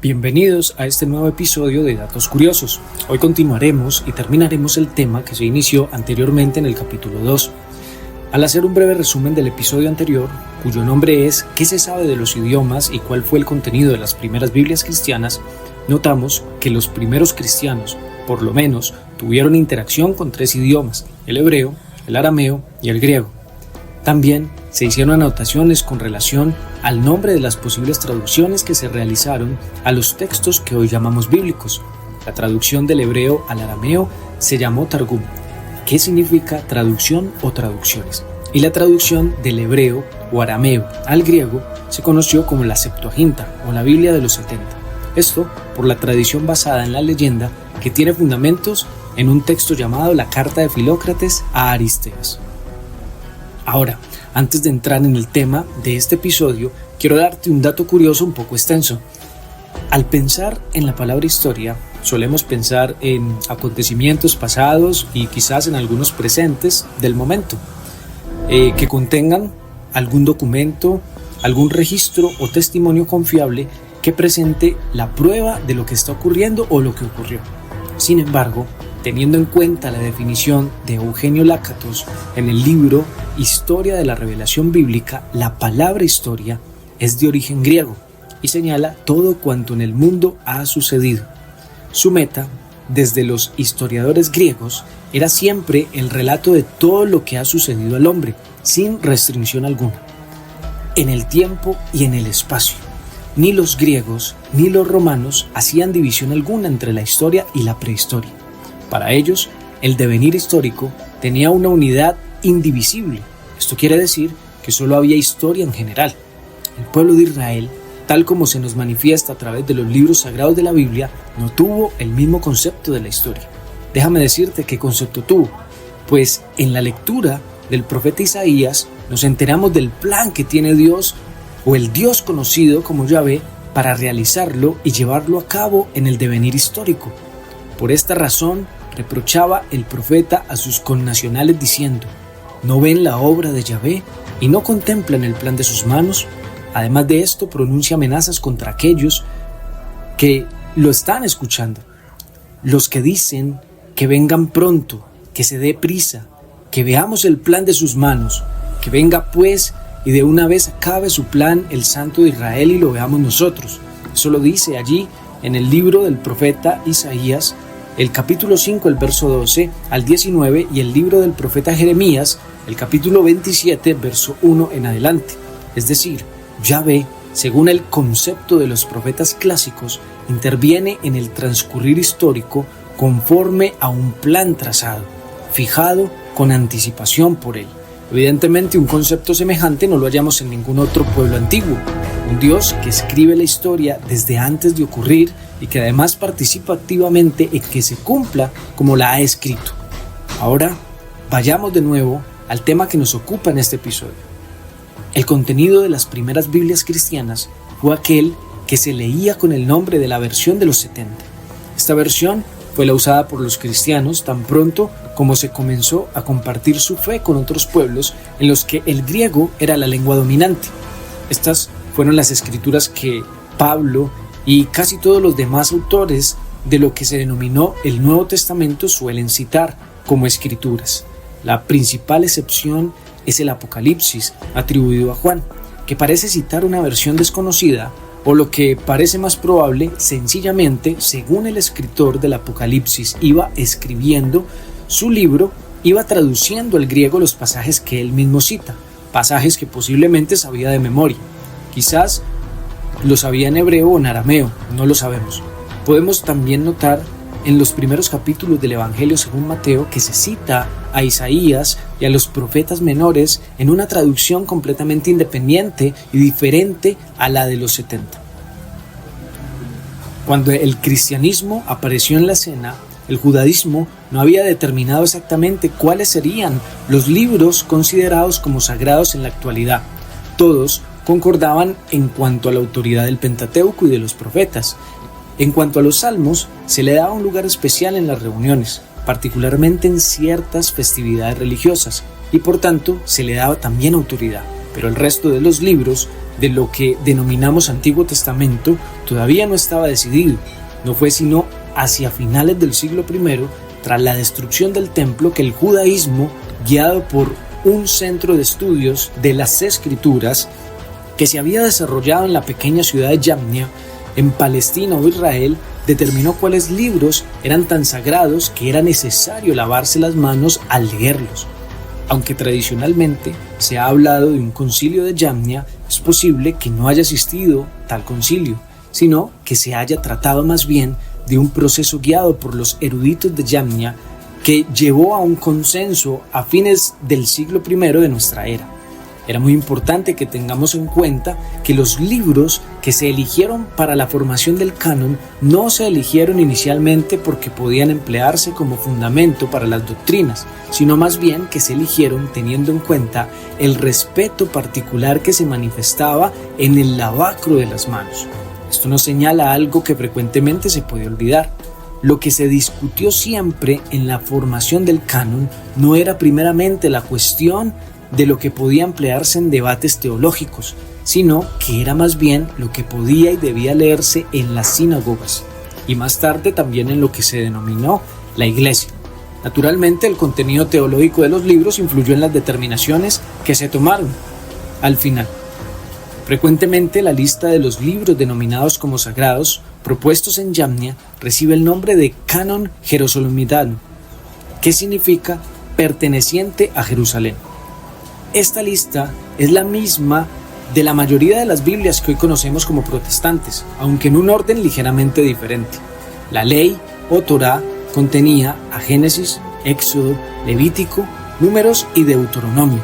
Bienvenidos a este nuevo episodio de Datos Curiosos. Hoy continuaremos y terminaremos el tema que se inició anteriormente en el capítulo 2. Al hacer un breve resumen del episodio anterior, cuyo nombre es ¿Qué se sabe de los idiomas y cuál fue el contenido de las primeras Biblias cristianas?, notamos que los primeros cristianos, por lo menos, tuvieron interacción con 3 idiomas: el hebreo, el arameo y el griego. También se hicieron anotaciones con relación al nombre de las posibles traducciones que se realizaron a los textos que hoy llamamos bíblicos. La traducción del hebreo al arameo se llamó Targum, que significa traducción o traducciones, y la traducción del hebreo o arameo al griego se conoció como la Septuaginta o la Biblia de los 70. Esto por la tradición basada en la leyenda que tiene fundamentos en un texto llamado la Carta de Filócrates a Aristhenes. Ahora, antes de entrar en el tema de este episodio, quiero darte un dato curioso un poco extenso. Al pensar en la palabra historia, solemos pensar en acontecimientos pasados y quizás en algunos presentes del momento, que contengan algún documento, algún registro o testimonio confiable que presente la prueba de lo que está ocurriendo o lo que ocurrió. Sin embargo, teniendo en cuenta la definición de Eugenio Lakatos en el libro Historia de la Revelación Bíblica, la palabra historia es de origen griego y señala todo cuanto en el mundo ha sucedido. Su meta, desde los historiadores griegos, era siempre el relato de todo lo que ha sucedido al hombre, sin restricción alguna, en el tiempo y en el espacio. Ni los griegos ni los romanos hacían división alguna entre la historia y la prehistoria. Para ellos, el devenir histórico tenía una unidad indivisible. Esto quiere decir que solo había historia en general. El pueblo de Israel, tal como se nos manifiesta a través de los libros sagrados de la Biblia, no tuvo el mismo concepto de la historia. Déjame decirte qué concepto tuvo, pues en la lectura del profeta Isaías nos enteramos del plan que tiene Dios, o el Dios conocido como Yahvé, para realizarlo y llevarlo a cabo en el devenir histórico. Por esta razón, reprochaba el profeta a sus connacionales diciendo: ¿no ven la obra de Yahvé y no contemplan el plan de sus manos? Además de esto, pronuncia amenazas contra aquellos que lo están escuchando, los que dicen que vengan pronto, que se dé prisa, que veamos el plan de sus manos, que venga pues y de una vez acabe su plan el Santo de Israel y lo veamos nosotros. Eso lo dice allí en el libro del profeta Isaías, el capítulo 5, el verso 12 al 19, y el libro del profeta Jeremías, el capítulo 27, verso 1 en adelante. Es decir, Yahvé, según el concepto de los profetas clásicos, interviene en el transcurrir histórico conforme a un plan trazado, fijado con anticipación por él. Evidentemente, un concepto semejante no lo hallamos en ningún otro pueblo antiguo. Un Dios que escribe la historia desde antes de ocurrir y que además participa activamente en que se cumpla como la ha escrito. Ahora, vayamos de nuevo al tema que nos ocupa en este episodio. El contenido de las primeras Biblias cristianas fue aquel que se leía con el nombre de la versión de los 70. Esta versión fue la usada por los cristianos tan pronto como se comenzó a compartir su fe con otros pueblos en los que el griego era la lengua dominante. Estas fueron las escrituras que Pablo y casi todos los demás autores de lo que se denominó el Nuevo Testamento suelen citar como escrituras. La principal excepción es el Apocalipsis, atribuido a Juan, que parece citar una versión desconocida, o lo que parece más probable, sencillamente, según el escritor del Apocalipsis iba escribiendo su libro, iba traduciendo al griego los pasajes que él mismo cita, pasajes que posiblemente sabía de memoria. Quizás lo sabía en hebreo o en arameo, no lo sabemos. Podemos también notar en los primeros capítulos del Evangelio según Mateo que se cita a Isaías y a los profetas menores en una traducción completamente independiente y diferente a la de los 70. Cuando el cristianismo apareció en la escena, el judaísmo no había determinado exactamente cuáles serían los libros considerados como sagrados en la actualidad. Todos concordaban en cuanto a la autoridad del Pentateuco y de los profetas. En cuanto a los salmos, se le daba un lugar especial en las reuniones, particularmente en ciertas festividades religiosas, y por tanto se le daba también autoridad. pero el resto de los libros de lo que denominamos Antiguo Testamento todavía no estaba decidido. No fue sino hacia finales del siglo I, tras la destrucción del templo, que el judaísmo, guiado por un centro de estudios de las Escrituras que se había desarrollado en la pequeña ciudad de Yamnia, en Palestina o Israel, determinó cuáles libros eran tan sagrados que era necesario lavarse las manos al leerlos. Aunque tradicionalmente se ha hablado de un concilio de Yamnia, es posible que no haya existido tal concilio, sino que se haya tratado más bien de un proceso guiado por los eruditos de Yamnia que llevó a un consenso a fines del siglo I de nuestra era. Era muy importante que tengamos en cuenta que los libros que se eligieron para la formación del canon no se eligieron inicialmente porque podían emplearse como fundamento para las doctrinas, sino más bien que se eligieron teniendo en cuenta el respeto particular que se manifestaba en el lavacro de las manos. Esto nos señala algo que frecuentemente se puede olvidar. Lo que se discutió siempre en la formación del canon no era primeramente la cuestión de lo que podía emplearse en debates teológicos, sino que era más bien lo que podía y debía leerse en las sinagogas, y más tarde también en lo que se denominó la iglesia. Naturalmente, el contenido teológico de los libros influyó en las determinaciones que se tomaron al final. Frecuentemente, la lista de los libros denominados como sagrados, propuestos en Yamnia, recibe el nombre de Canon Jerusalemitano, que significa perteneciente a Jerusalén. Esta lista es la misma de la mayoría de las Biblias que hoy conocemos como protestantes, aunque en un orden ligeramente diferente. La ley o Torá contenía a Génesis, Éxodo, Levítico, Números y Deuteronomio.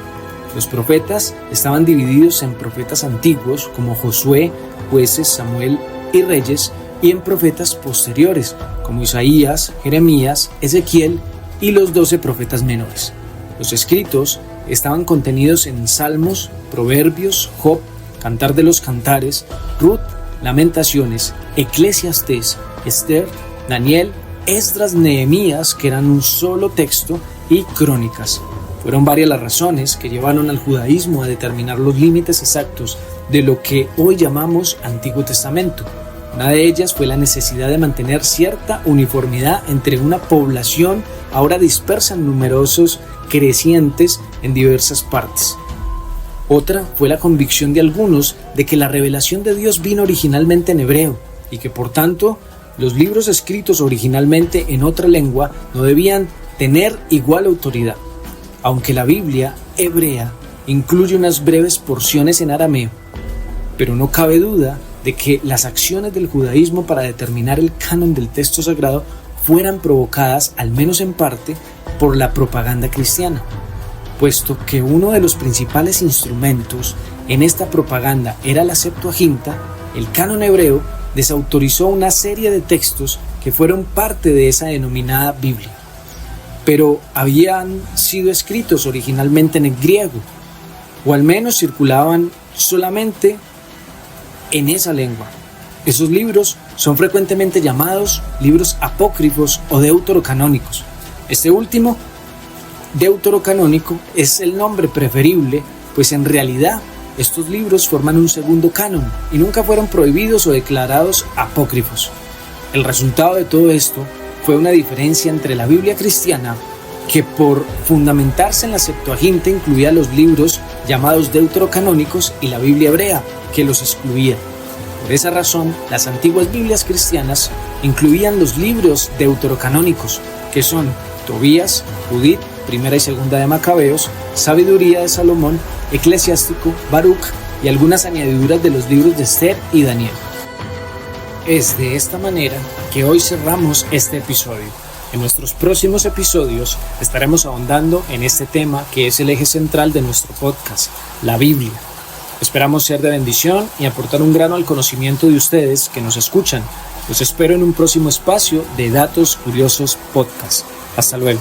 Los profetas estaban divididos en profetas antiguos como Josué, Jueces, Samuel y Reyes, y en profetas posteriores como Isaías, Jeremías, Ezequiel y los 12 profetas menores. Los escritos estaban contenidos en Salmos, Proverbios, Job, Cantar de los Cantares, Ruth, Lamentaciones, Eclesiastés, Esther, Daniel, Esdras, Nehemías, que eran un solo texto, y Crónicas. Fueron varias las razones que llevaron al judaísmo a determinar los límites exactos de lo que hoy llamamos Antiguo Testamento. Una de ellas fue la necesidad de mantener cierta uniformidad entre una población ahora dispersa en numerosos crecientes en diversas partes. Otra fue la convicción de algunos de que la revelación de Dios vino originalmente en hebreo y que por tanto los libros escritos originalmente en otra lengua no debían tener igual autoridad, aunque la Biblia hebrea incluye unas breves porciones en arameo. Pero no cabe duda de que las acciones del judaísmo para determinar el canon del texto sagrado fueran provocadas, al menos en parte, por la propaganda cristiana, puesto que uno de los principales instrumentos en esta propaganda era la Septuaginta. El canon hebreo desautorizó una serie de textos que fueron parte de esa denominada Biblia, pero habían sido escritos originalmente en el griego, o al menos circulaban solamente en esa lengua. Esos libros son frecuentemente llamados libros apócrifos o deuterocanónicos. Este último, deuterocanónico, es el nombre preferible, pues en realidad estos libros forman un segundo canon y nunca fueron prohibidos o declarados apócrifos. El resultado de todo esto fue una diferencia entre la Biblia cristiana, que por fundamentarse en la Septuaginta incluía los libros llamados deuterocanónicos, y la Biblia hebrea, que los excluía. Por esa razón, las antiguas Biblias cristianas incluían los libros deuterocanónicos, que son Tobías, Judith, Primera y Segunda de Macabeos, Sabiduría de Salomón, Eclesiástico, Baruch y algunas añadiduras de los libros de Esther y Daniel. Es de esta manera que hoy cerramos este episodio. En nuestros próximos episodios estaremos ahondando en este tema que es el eje central de nuestro podcast, la Biblia. Esperamos ser de bendición y aportar un grano al conocimiento de ustedes que nos escuchan. Los espero en un próximo espacio de Datos Curiosos Podcast. Hasta luego.